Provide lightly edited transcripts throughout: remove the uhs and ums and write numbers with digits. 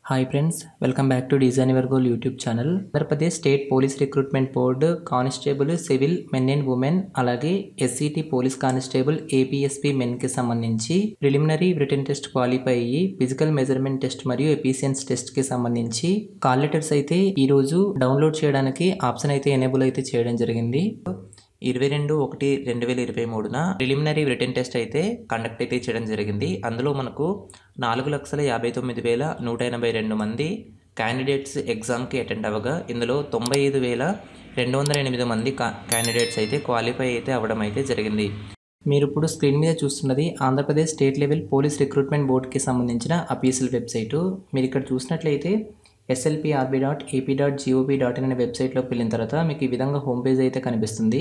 Hi friends, welcome back to design your goal YouTube channel. Andhra Pradesh state police recruitment board constable civil men and women అలాగే SCT police constable APSP మెన్కి సంబంధించి preliminary written test qualify అయ్యి physical measurement test మరియు Ephesians టెస్ట్కి సంబంధించి call letters అయితే ఈరోజు download చేయడానికి option అయితే ఎనేబుల్ అయితే చేయడం జరిగింది. 22/1/2023 ప్రిలిమినరీ రిటన్ టెస్ట్ అయితే కండక్ట్ అయితే చేయడం జరిగింది. అందులో మనకు 4,59,182 మంది క్యాండిడేట్స్ ఎగ్జామ్కి అటెండ్ అవ్వగా ఇందులో 95,208 మంది క్యాండిడేట్స్ అయితే క్వాలిఫై అయితే అవ్వడం అయితే జరిగింది. మీరు ఇప్పుడు స్క్రీన్ మీద చూస్తున్నది Andhra Pradesh state level police recruitment బోర్డుకి సంబంధించిన అఫీషియల్ వెబ్సైటు. మీరు ఇక్కడ చూసినట్లయితే slprb.ap.gov.in అనే వెబ్సైట్లోకి వెళ్ళిన తర్వాత మీకు ఈ విధంగా హోమ్ పేజ్ అయితే కనిపిస్తుంది.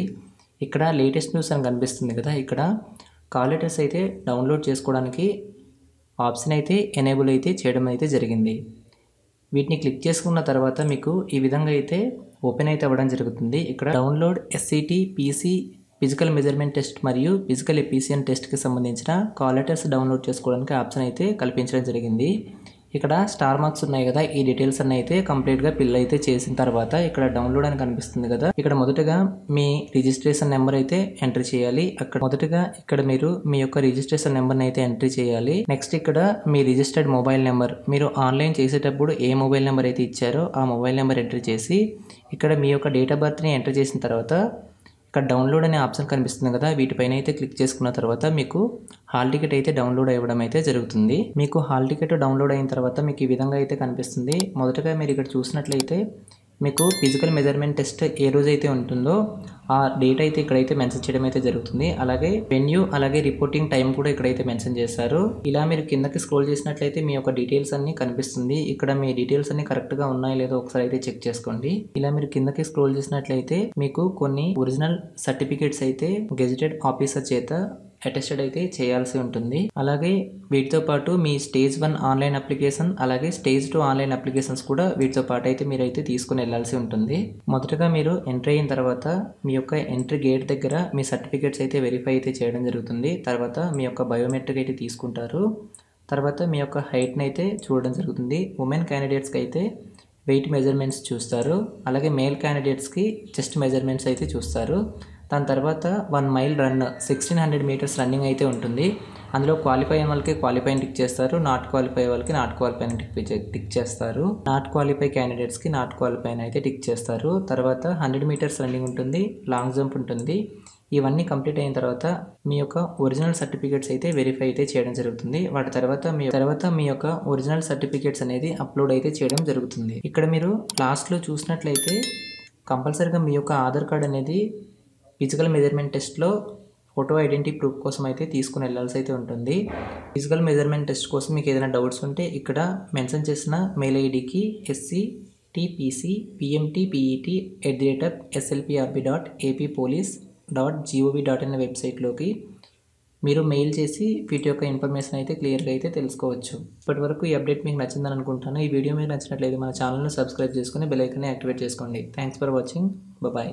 ఇక్కడ లేటెస్ట్ న్యూస్ అని కనిపిస్తుంది కదా, ఇక్కడ కాల్ లెటర్స్ అయితే డౌన్లోడ్ చేసుకోవడానికి ఆప్షన్ అయితే ఎనేబుల్ అయితే చేయడం అయితే జరిగింది. వీటిని క్లిక్ చేసుకున్న తర్వాత మీకు ఈ విధంగా అయితే ఓపెన్ అయితే అవ్వడం జరుగుతుంది. ఇక్కడ download SCT PC physical measurement test మరియు ఫిజికల్ ఎఫిషియన్ టెస్ట్కి సంబంధించిన కాల్ లెటర్స్ డౌన్లోడ్ చేసుకోవడానికి ఆప్షన్ అయితే కల్పించడం జరిగింది. ఇక్కడ స్టార్ మార్క్స్ ఉన్నాయి కదా, ఈ డీటెయిల్స్ అన్నీ అయితే కంప్లీట్గా ఫిల్ అయితే చేసిన తర్వాత ఇక్కడ డౌన్లోడ్ అని కనిపిస్తుంది కదా, ఇక్కడ మొదటగా మీ రిజిస్ట్రేషన్ నెంబర్ అయితే ఎంట్రీ చేయాలి. అక్కడ మొదటగా ఇక్కడ మీరు మీ యొక్క రిజిస్ట్రేషన్ నెంబర్ని అయితే ఎంట్రీ చేయాలి. నెక్స్ట్ ఇక్కడ మీ రిజిస్టర్డ్ మొబైల్ నెంబర్, మీరు ఆన్లైన్ చేసేటప్పుడు ఏ మొబైల్ నెంబర్ అయితే ఇచ్చారో ఆ మొబైల్ నెంబర్ ఎంట్రీ చేసి ఇక్కడ మీ యొక్క డేట్ ఆఫ్ బర్త్ని ఎంట్రీ చేసిన తర్వాత ఇక్కడ డౌన్లోడ్ అనే ఆప్షన్ కనిపిస్తుంది కదా, వీటిపైన అయితే క్లిక్ చేసుకున్న తర్వాత మీకు హాల్ టికెట్ అయితే డౌన్లోడ్ అవ్వడం అయితే జరుగుతుంది. మీకు హాల్ టికెట్ డౌన్లోడ్ అయిన తర్వాత మీకు ఈ విధంగా అయితే కనిపిస్తుంది. మొదటగా మీరు ఇక్కడ చూసినట్లయితే మీకు ఫిజికల్ మెజర్మెంట్ టెస్ట్ ఏ రోజు అయితే ఉంటుందో ఆ డేట్ అయితే ఇక్కడైతే మెన్షన్ చేయడం అయితే జరుగుతుంది. అలాగే వెన్యూ అలాగే రిపోర్టింగ్ టైం కూడా ఇక్కడైతే మెన్షన్ చేశారు. ఇలా మీరు కిందకి స్క్రోల్ చేసినట్లయితే మీ యొక్క డీటెయిల్స్ అన్ని కనిపిస్తుంది. ఇక్కడ మీ డీటెయిల్స్ అన్ని కరెక్ట్ గా ఉన్నాయో లేదో ఒకసారి అయితే చెక్ చేసుకోండి. ఇలా మీరు కిందకి స్క్రోల్ చేసినట్లయితే మీకు కొన్ని ఒరిజినల్ సర్టిఫికేట్స్ అయితే గెజిటెడ్ ఆఫీసర్ చేత అటెస్టెడ్ అయితే చేయాల్సి ఉంటుంది. అలాగే వీటితో పాటు మీ స్టేజ్ 1 ఆన్లైన్ అప్లికేషన్ అలాగే స్టేజ్ 2 ఆన్లైన్ అప్లికేషన్స్ కూడా వీటితో పాటు అయితే మీరు అయితే తీసుకుని వెళ్ళాల్సి ఉంటుంది. మొదటగా మీరు ఎంట్రీ అయిన తర్వాత మీ యొక్క ఎంట్రీ గేట్ దగ్గర మీ సర్టిఫికేట్స్ అయితే వెరిఫై అయితే చేయడం జరుగుతుంది. తర్వాత మీ యొక్క బయోమెట్రిక్ అయితే తీసుకుంటారు. తర్వాత మీ యొక్క హైట్ని అయితే చూడడం జరుగుతుంది. ఉమెన్ క్యాండిడేట్స్కి అయితే వెయిట్ మెజర్మెంట్స్ చూస్తారు. అలాగే మేల్ క్యాండిడేట్స్కి చెస్ట్ మెజర్మెంట్స్ అయితే చూస్తారు. దాని తర్వాత 1 మైల్ రన్ 1600 మీటర్స్ రన్నింగ్ అయితే ఉంటుంది. అందులో క్వాలిఫై అయిన వాళ్ళకి క్వాలిఫై టిక్ చేస్తారు, నాట్ క్వాలిఫై వాళ్ళకి నాట్ క్వాలిఫై టిక్ చేస్తారు. నాట్ క్వాలిఫై క్యాండిడేట్స్కి నాట్ క్వాలిఫై అయితే టిక్ చేస్తారు. తర్వాత 100 మీటర్స్ రన్నింగ్ ఉంటుంది, లాంగ్ జంప్ ఉంటుంది. ఇవన్నీ కంప్లీట్ అయిన తర్వాత మీ యొక్క ఒరిజినల్ సర్టిఫికేట్స్ అయితే వెరిఫై అయితే చేయడం జరుగుతుంది. వాటి తర్వాత మీ యొక్క ఒరిజినల్ సర్టిఫికేట్స్ అనేది అప్లోడ్ అయితే చేయడం జరుగుతుంది. ఇక్కడ మీరు లాస్ట్లో చూసినట్లయితే కంపల్సరీగా మీ యొక్క ఆధార్ కార్డ్ అనేది ఫిజికల్ మెజర్మెంట్ టెస్ట్లో ఫోటో ఐడెంటిటీ ప్రూఫ్ కోసం అయితే తీసుకుని వెళ్ళాల్సి అయితే ఉంటుంది. ఫిజికల్ మెజర్మెంట్ టెస్ట్ కోసం మీకు ఏదైనా డౌట్స్ ఉంటే ఇక్కడ మెన్షన్ చేసిన మెయిల్ ఐడికి sctpc.pmt@slprb.appolice.gov.in వెబ్సైట్లోకి మీరు మెయిల్ చేసి వీటి యొక్క ఇన్ఫర్మేషన్ అయితే క్లియర్గా అయితే తెలుసుకోవచ్చు. ఇప్పటి వరకు ఈ అప్డేట్ మీకు నచ్చిందని అనుకుంటాను. ఈ వీడియో మీకు నచ్చినట్లయితే మన ఛానల్ని సబ్స్క్రైబ్ చేసుకుని బెల్ ఐకాన్ని యాక్టివేట్ చేసుకోండి. Thanks for watching. బాయ్.